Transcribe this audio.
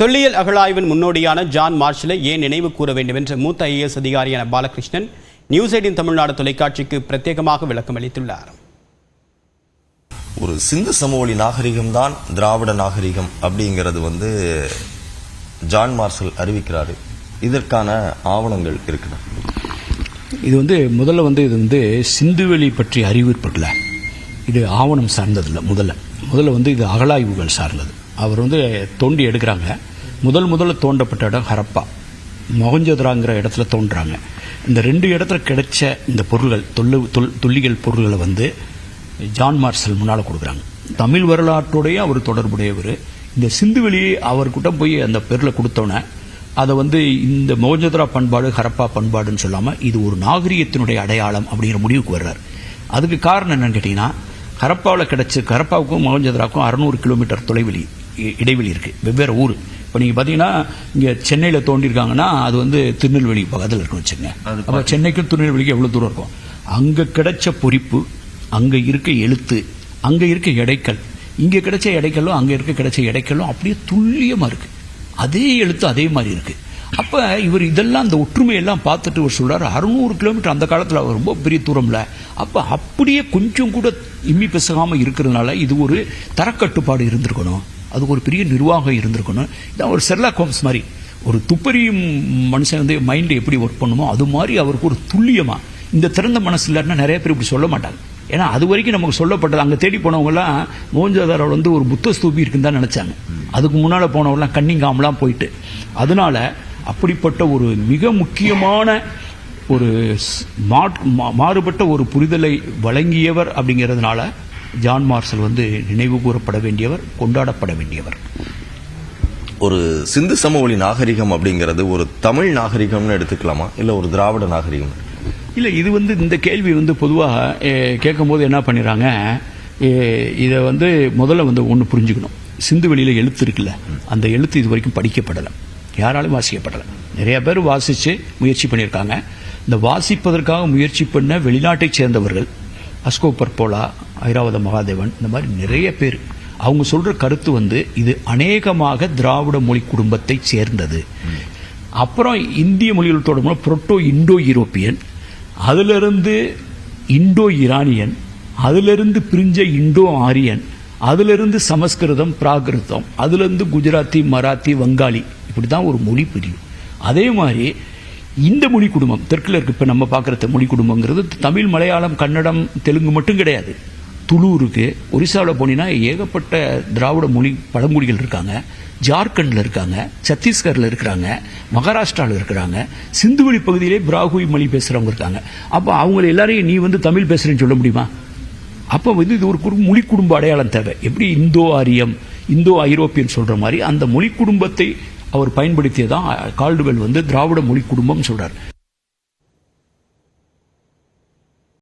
தொல்லியல் அகழாய்வின் முன்னோடியான ஜான் மார்ஷலை ஏன் நினைவு கூற வேண்டும் என்ற மூத்த ஐஏஎஸ் அதிகாரியான பாலகிருஷ்ணன் நியூஸ் 18 தமிழ்நாடு தொலைக்காட்சிக்கு பிரத்யேகமாக விளக்கம் அளித்துள்ளார். ஒரு சிந்து சமவெளி நாகரிகம் தான் திராவிட நாகரிகம் அப்படிங்கிறது ஜான் மார்ஷல் அறிவிக்கிறாரு. இதற்கான ஆவணங்கள் இருக்குதா? இது முதல்ல இது சிந்துவெளி பற்றி அறிவிப்படல, இது ஆவணம் சார்ந்ததில்லை. முதல்ல இது அகழாய்வுகள் சார்ந்தது. அவர் தோண்டி எடுக்கிறாங்க. முதல்ல தோண்டப்பட்ட இடம் ஹரப்பா, மொஹஞ்சதாரோங்கிற இடத்துல தோன்றாங்க. இந்த 2 இடத்துல கிடைச்ச இந்த பொருள்கள், தொல்லியல் பொருள்களை ஜான் மார்ஷல் முன்னால் கொடுக்குறாங்க. தமிழ் வரலாற்றோடைய அவர் தொடர்புடையவர். இந்த சிந்துவெளியை அவர்கிட்ட போய் அந்த பேரில் கொடுத்தோன்னே அதை இந்த மொஹஞ்சதாரோ பண்பாடு ஹரப்பா பண்பாடுன்னு சொல்லாமல் இது ஒரு நாகரிகத்தினுடைய அடையாளம் அப்படிங்கிற முடிவுக்கு வர்றார். அதுக்கு காரணம் என்னன்னு கேட்டிங்கன்னா, ஹரப்பாவுக்கும் மொஹஞ்சதாரோக்கும் 600 கிலோமீட்டர் இடைவெளி இருக்குது, வெவ்வேறு ஊர். இப்போ நீங்கள் பார்த்தீங்கன்னா இங்கே சென்னையில் தோண்டியிருக்காங்கன்னா அது திருநெல்வேலி பக்கத்தில் இருக்குன்னு வச்சுக்கோங்க. அப்போ சென்னைக்கும் திருநெல்வேலிக்கும் எவ்வளோ தூரம் இருக்கும்? அங்கே கிடைச்ச பொறிப்பு, அங்கே இருக்க எழுத்து, அங்கே இருக்க எடைக்கல், இங்கே கிடைச்ச எடைக்கல்லும் அங்கே கிடைச்ச எடைக்கல்லும் அப்படியே துல்லியமாக இருக்குது. அதே எழுத்து அதே மாதிரி இருக்குது. அப்போ இவர் இதெல்லாம் அந்த ஒற்றுமையெல்லாம் பார்த்துட்டு இவர் சொல்கிறார், 600 கிலோமீட்டர் அந்த காலத்தில் ரொம்ப பெரிய தூரம்ல. அப்போ அப்படியே கொஞ்சம் கூட இம்மி பிசகாமல் இருக்கிறதுனால இது ஒரு தரக்கட்டுப்பாடு இருந்திருக்கணும், அதுக்கு ஒரு பெரிய நிர்வாகம் இருந்திருக்கணும். இதான் ஒரு ஷெர்லாக் ஹோம்ஸ் மாதிரி ஒரு துப்பறியும் மனுஷன் மைண்டு எப்படி ஒர்க் பண்ணுமோ அது மாதிரி அவருக்கு ஒரு துல்லியமாக இந்த திறந்த மனசு இல்லாட்டினா நிறைய பேர் இப்படி சொல்ல மாட்டாங்க. ஏன்னா அது வரைக்கும் நமக்கு சொல்லப்பட்டது, அங்கே தேடி போனவங்கலாம் மொஹஞ்சதாரோவில் ஒரு புத்த ஸ்தூபி இருக்குன்னு தான் நினச்சாங்க. அதுக்கு முன்னால் போனவங்களாம் கன்னிங்காம்லாம் போயிட்டு, அதனால அப்படிப்பட்ட ஒரு மிக முக்கியமான ஒரு மாறுபட்ட ஒரு புரிதலை வழங்கியவர். அப்படிங்கிறதுனால ஜான் மார்ஷல் நினைவு கூறப்பட வேண்டியவர், கொண்டாடப்பட வேண்டியவர். ஒரு சிந்து சமவெளி நாகரிகம் அப்படிங்கிறது ஒரு தமிழ் நாகரிகம்னு எடுத்துக்கலாமா, இல்லை ஒரு திராவிட நாகரிகம்? இல்லை, இது இந்த கேள்வி பொதுவாக கேட்கும் போது என்ன பண்ணிடுறாங்க, இதை முதல்ல ஒன்று புரிஞ்சுக்கணும். சிந்து வெளியில் எழுத்து இருக்குல்ல, அந்த எழுத்து இது வரைக்கும் படிக்கப்படலை, யாராலும் வாசிக்கப்படலை. நிறைய பேர் வாசித்து முயற்சி பண்ணியிருக்காங்க. இந்த வாசிப்பதற்காக முயற்சி பண்ண வெளிநாட்டைச் சேர்ந்தவர்கள், அஸ்கோ பர்போலா, ஐராவத மகாதேவன், இந்த மாதிரி நிறைய பேர் அவங்க சொல்கிற கருத்து இது அநேகமாக திராவிட மொழி குடும்பத்தை சேர்ந்தது. அப்புறம் இந்திய மொழிகள் தொடர்பு புரோட்டோ இண்டோ யூரோப்பியன், அதிலிருந்து இண்டோ ஈரானியன், அதிலிருந்து பிரிஞ்ச இண்டோ ஆரியன், அதிலிருந்து சமஸ்கிருதம், பிராகிருதம், அதிலிருந்து குஜராத்தி, மராத்தி, வங்காளி, இப்படி தான் ஒரு மொழி பிரிவு. அதே மாதிரி இந்த மொழி குடும்பம் தெற்கில் இருக்கு. இப்போ நம்ம பார்க்குற மொழி குடும்பங்கிறது தமிழ், மலையாளம், கன்னடம், தெலுங்கு மட்டும் கிடையாது. துளு இருக்கு. ஒரிசாவில் போனீங்கன்னா ஏகப்பட்ட திராவிட மொழி பழங்குடிகள் இருக்காங்க. ஜார்க்கண்டில் இருக்காங்க, சத்தீஸ்கரில் இருக்கிறாங்க, மகாராஷ்டிராவில் இருக்கிறாங்க, சிந்துவெளி பகுதியிலே பிராகுய் மொழி பேசுகிறவங்க இருக்காங்க. அப்போ அவங்க எல்லாரையும் நீ தமிழ் பேசுகிறேன்னு சொல்ல முடியுமா? அப்போ இது ஒரு மொழி குடும்ப அடையாளம் தேவை. எப்படி இந்தோ ஆரியம், இந்தோ ஐரோப்பியன் சொல்கிற மாதிரி அந்த மொழி குடும்பத்தை அவர் பயன்படுத்தியதான் கால்டுவெல் திராவிட மொழி குடும்பம் சொல்கிறார்.